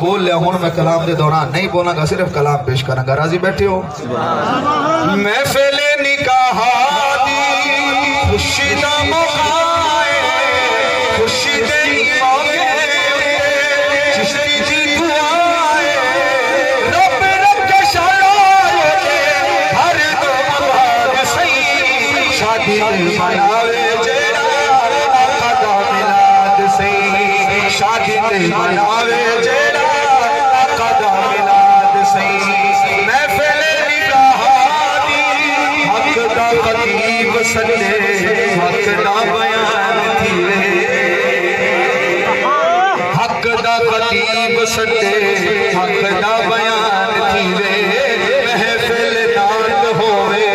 बोल लिया हूं मैं कलाम के दौरान नहीं बोलांगा, सिर्फ कलाम पेश करूंगा। राजी बैठे हो? महफिल निकाह दी खुशी दा मौका खुशी दे मौके चिश्ती दी दुआए रब रखे शाये हर दो आवाज सही शादी मनावे जेड़ा आका दा मिलाद सही शादी मनावे जेड़ा आका दा मिलाद सही महफिल निकाह दी हक दा खतीब सदे हक दा बयान थीवे हक दा खतीब सदे हक दा बयान थीवे महफिल नात होवे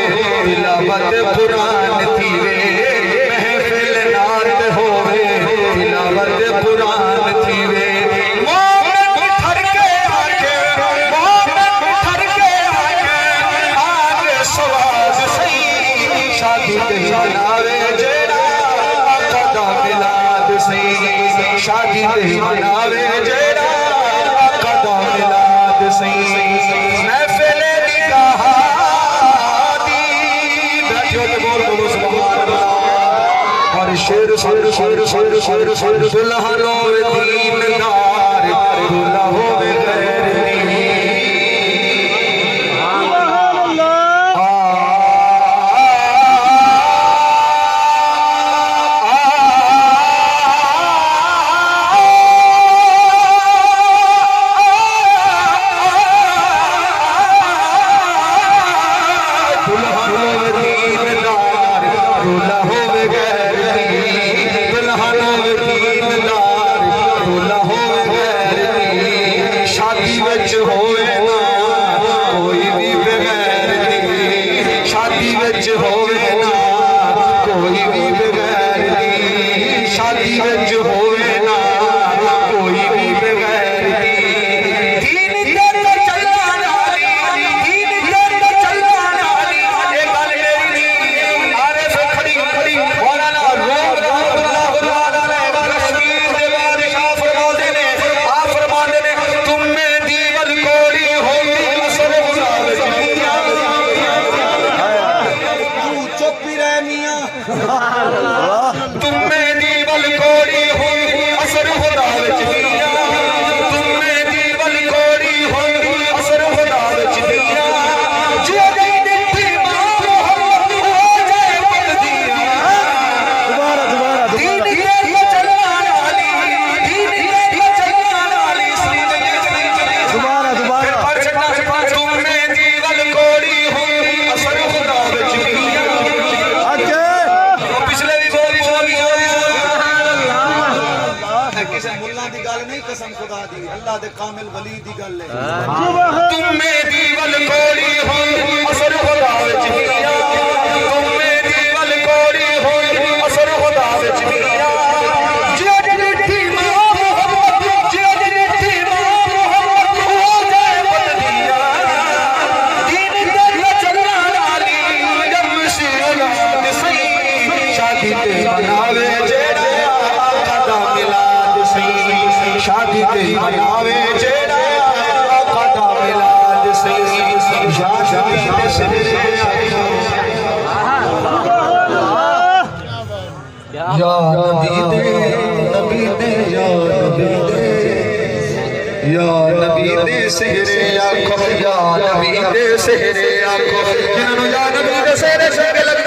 तिलावत कुरान थीवे महफिल नात होवे तिलावत कुरान थीवे शादी मनावे जेड़ा आका दा मिलाद सही महफिल निकाह दी बैठो ते बोल बोलो सुभान अल्लाह और शेर शेर शेर शेर शेर शेर दुल्हा होवे दीनदार दूल्हा होवे कसम खुदा दी अल्लाह दे कामिल वली दी गल है तुम मेरी वल कोड़ी हो असर खुदा विच मिया तुम मेरी वल कोड़ी हो असर खुदा विच मिया जिद मिठी मां मोहब्बत जिद मिठी मां मोहब्बत हो जाए बदलिया दीन दे चलना वाली जब मुसीबत सही शादी ते मनावे जेड़ा आका दा मिलाद सही शादी ते मनावे जेड़ा आका दा मिलाद सही शादी ते सरे या नबी दे या नबी दे या नबी दे सेहरे आखो या नबी दे सेहरे आखो जिन्हों या नबी दे सेहरे लगे